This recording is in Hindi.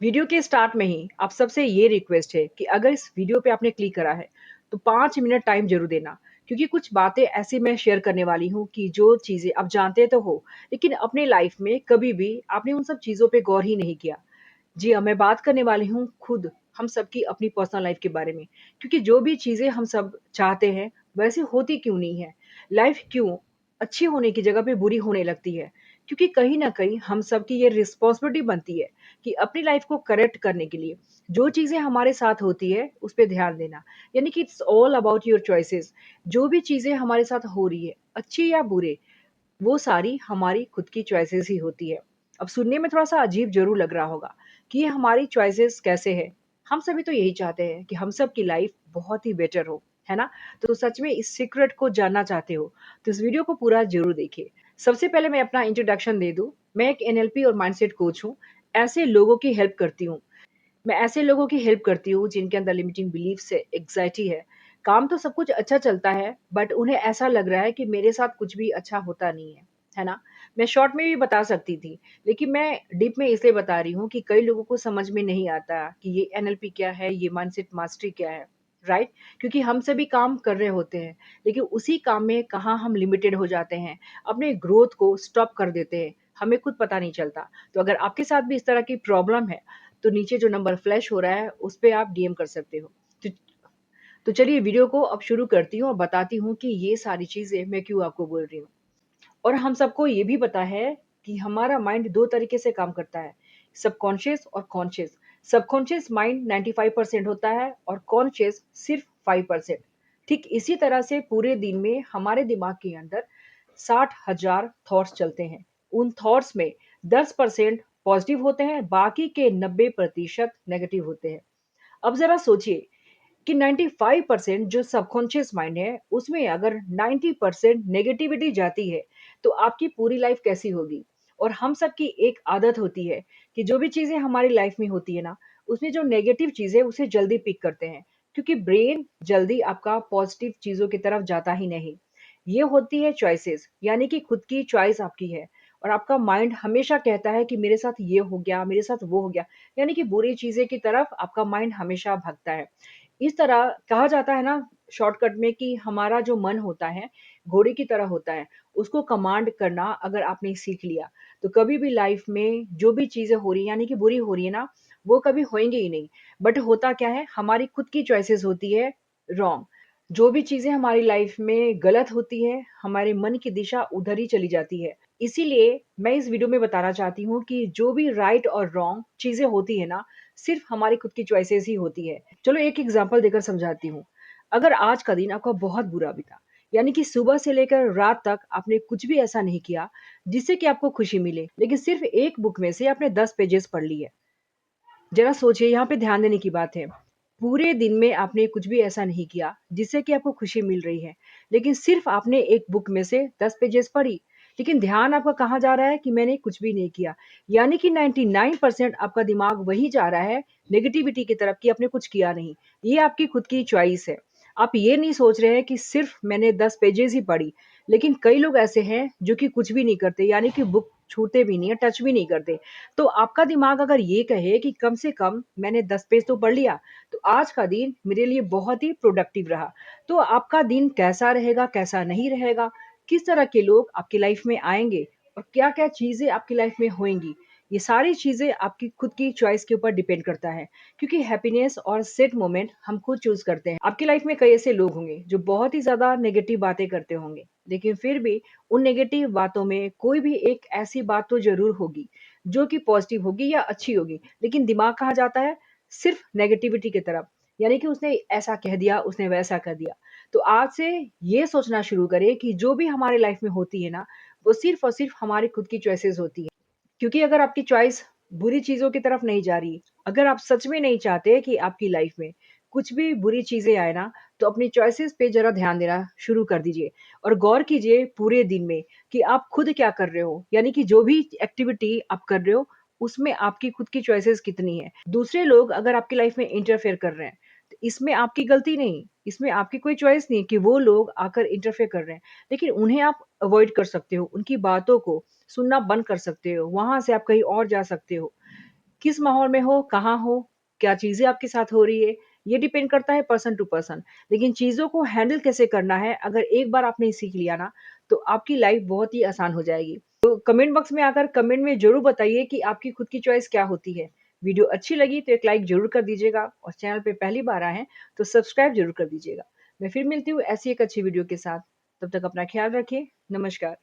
वीडियो के स्टार्ट में ही आप सबसे ये रिक्वेस्ट है कि अगर इस वीडियो पे आपने क्लिक करा है तो 5 मिनट टाइम जरूर देना, क्योंकि कुछ बातें ऐसी मैं शेयर करने वाली हूँ कि जो चीजें आप जानते तो हो लेकिन अपने लाइफ में कभी भी आपने उन सब चीजों पे गौर ही नहीं किया। जी हाँ, मैं बात करने वाली हूँ खुद हम सबकी अपनी पर्सनल लाइफ के बारे में, क्योंकि जो भी चीज़ें हम सब चाहते हैं वैसे होती क्यों नहीं है। लाइफ क्यों अच्छी होने की जगह पे बुरी होने लगती है, क्योंकि कहीं न कहीं हम सबकी ये रिस्पॉन्सिबिलिटी बनती है कि अपनी लाइफ को करेक्ट करने के लिए जो चीज़ें हमारे साथ होती है उस पे ध्यान देना। यानी कि it's all about your choices. जो भी चीज़ें हमारे साथ हो रही है, अच्छी या बुरे, वो सारी हमारी खुद की चॉइसेस ही होती है। अब सुनने में थोड़ा-सा अजीब ज़रूर लग रहा होगा कि ये हमारी चॉइसेस कैसे है? हम सभी तो यही चाहते हैं कि हम सब की लाइफ बहुत ही बेटर हो, है ना? तो सच में इस सीक्रेट को जानना चाहते हो, तो इस वीडियो को पूरा ज़रूर देखिए। सबसे पहले मैं अपना इंट्रोडक्शन दे दूँ। मैं एक एनएलपी और माइंडसेट कोच हूँ। ऐसे लोगों की हेल्प करती हूँ। मैं ऐसे लोगों की हेल्प करती हूँ जिनके अंदर लिमिटिंग बिलीफ्स है, एंग्ज़ायटी है। काम तो सब कुछ अच्छा चलता है, बट उन्हें ऐसा लग रहा है कि मेरे साथ कुछ भी अच्छा होता नहीं है ना? मैं शॉर्ट में भी बता सकती थी, लेकिन मैं डीप में इसलिए बता रही हूँ कि कई लोगों को समझ में नहीं आता कि ये एनएलपी क्या है, ये माइंडसेट मास्टरी क्या है, राइट? क्योंकि हम सभी काम कर रहे होते हैं, लेकिन उसी काम में कहाँ हम लिमिटेड हो जाते हैं, अपने ग्रोथ को स्टॉप कर देते हैं, हमें खुद पता नहीं चलता। तो अगर आपके साथ भी इस तरह की प्रॉब्लम है, तो नीचे जो नंबर फ्लैश हो रहा है उस पे आप डीएम कर सकते हो। तो तो चलिए वीडियो को अब शुरू करती हूँ और बताती हूँ कि ये सारी चीज़ें मैं क्यों आपको बोल रही हूँ। और हम सबको ये भी पता है कि हमारा माइंड 2 तरीके से काम करता है, सबकॉन्शियस और कॉन्शियस। सबकॉन्शियस माइंड 95% होता है और कॉन्शियस सिर्फ 5%। ठीक इसी तरह से पूरे दिन में हमारे दिमाग के अंदर 60,000 थॉट्स चलते हैं। उन थॉट्स में 10% पॉजिटिव होते हैं, बाकी के 90% नेगेटिव होते हैं। अब ज़रा सोचिए कि 95% जो सबकॉन्शियस माइंड है, उसमें अगर 90% नेगेटिविटी जाती है, तो आपकी पूरी लाइफ कैसी होगी? और हम सब की एक आदत होती है कि जो भी चीज़ें हमारी लाइफ में होती है ना, उसमें जो नेगेटिव चीज़ है, उसे जल्दी पिक करते हैं, क्योंकि ब्रेन जल्दी आपका पॉजिटिव चीज़ों की तरफ जाता ही नहीं। ये होती है चॉइसेस, यानी कि खुद की चॉइस आपकी है और आपका माइंड हमेशा कहता है कि मेरे साथ ये हो गया, मेरे साथ वो हो गया, यानी कि बुरी चीज़ें की तरफ आपका माइंड हमेशा भगता है। इस तरह कहा जाता है ना शॉर्टकट में कि हमारा जो मन होता है, घोड़े की तरह होता है। उसको कमांड करना अगर आपने सीख लिया, तो कभी भी लाइफ में जो भी चीज़ें हो रही हैं, यानी कि बुरी हो रही है ना, वो कभी होएँगी ही नहीं। बट होता क्या है, हमारी खुद की चॉइसेस होती है रॉन्ग। जो भी चीज़ें हमारी लाइफ में गलत होती है, हमारे मन की दिशा उधर ही चली जाती है। इसीलिए मैं इस वीडियो में बताना चाहती हूँ कि जो भी राइट और रॉन्ग चीज़ें होती है ना, सिर्फ़ हमारी खुद की चॉइसेस ही होती है। चलो एक एग्ज़ाम्पल देकर समझाती हूँ। अगर आज का दिन आपका बहुत बुरा बीता, यानी कि सुबह से लेकर रात तक आपने कुछ भी ऐसा नहीं किया, जिससे कि आपको खुशी मिले, लेकिन सिर्फ़ एक बुक में से आपने 10 पेजेज़ पढ़ लिए। ज़रा सोचिए, यहाँ पे ध्यान देने की बात है। पूरे दिन में आपने कुछ भी ऐसा नहीं किया, जिससे कि आपको खुशी मिल रही है, लेकिन सिर्फ़ आपने एक बुक में से 10 पेजेज़ पढ़ी। लेकिन ध्यान आपका कहाँ जा रहा है कि मैंने कुछ भी नहीं किया। यानी कि 99% आपका दिमाग वही जा रहा है नेगेटिविटी की तरफ कि आपने कुछ किया नहीं। ये आपकी खुद की चॉइस है। आप ये नहीं सोच रहे हैं कि सिर्फ़ मैंने 10 पेजेज़ ही पढ़ी, लेकिन कई लोग ऐसे हैं जो कि कुछ भी नहीं करते, यानी कि बुक छूते भी नहीं है, टच भी नहीं करते। तो आपका दिमाग अगर ये कहे कि कम से कम मैंने 10 पेज तो पढ़ लिया, तो आज का दिन मेरे लिए बहुत ही प्रोडक्टिव रहा। तो आपका दिन कैसा रहेगा, कैसा नहीं रहेगा, किस तरह के लोग आपकी लाइफ में आएँगे और क्या-क्या चीज़ें आपकी लाइफ में होएँगी, ये सारी चीज़ें आपकी खुद की चॉइस के ऊपर डिपेंड करता है। क्योंकि हैप्पीनेस और सैड मोमेंट हम खुद चूज़ करते हैं। आपकी लाइफ में कई ऐसे लोग होंगे जो बहुत ही ज़्यादा नेगेटिव बातें करते होंगे, लेकिन फिर भी उन नेगेटिव बातों में कोई भी एक ऐसी बात तो ज़रूर होगी जो कि पॉज़िटिव होगी या अच्छी होगी, लेकिन दिमाग कहाँ जाता है? सिर्फ़ नेगेटिविटी की तरफ। यानी कि उसने ऐसा कह दिया, उसने वैसा कर दिया। तो आज से ये सोचना शुरू करें कि जो भी हमारी लाइफ़ में होती है ना, वो सिर्फ़ और सिर्फ़ हमारी खुद की चॉइसेस होती हैं। क्योंकि अगर आपकी चॉइस बुरी चीज़ों की तरफ नहीं जा रही, अगर आप सच में नहीं चाहते कि आपकी लाइफ़ में कुछ भी बुरी चीज़ें आए ना, तो अपनी चॉइसेस पे ज़रा ध्यान देना शुरू कर दीजिए और गौर कीजिए पूरे दिन में कि आप खुद क्या कर रहे हो। यानी कि जो भी एक्टिविटी आप कर रहे हो, उसमें आपकी खुद की चॉइसेस कितनी हैं। दूसरे लोग अगर आपकी लाइफ़ में इंटरफेयर कर रहे हैं, तो इसमें आपकी गलती नहीं, इसमें आपकी कोई चॉइस नहीं कि वो लोग आकर इंटरफेयर कर रहे हैं। लेकिन उन्हें आप अवॉइड कर सकते हो, उनकी बातों को सुनना बंद कर सकते हो, वहाँ से आप कहीं और जा सकते हो। किस माहौल में हो, कहाँ हो, क्या चीज़ें आपके साथ हो रही है, ये डिपेंड करता है पर्सन टू पर्सन। लेकिन चीज़ों को हैंडल कैसे करना है, अगर एक बार आपने सीख लिया ना, तो आपकी लाइफ़ बहुत ही आसान हो जाएगी। तो कमेंट बॉक्स में आकर कमेंट में ज़रूर बताइए कि आपकी खुद की चॉइस क्या होती है। वीडियो अच्छी लगी तो एक लाइक ज़रूर कर दीजिएगा और चैनल पे पहली बार आए हैं, तो सब्सक्राइब ज़रूर कर दीजिएगा। मैं फिर मिलती हूँ ऐसी एक अच्छी वीडियो के साथ। तब तक अपना ख्याल रखिए। नमस्कार।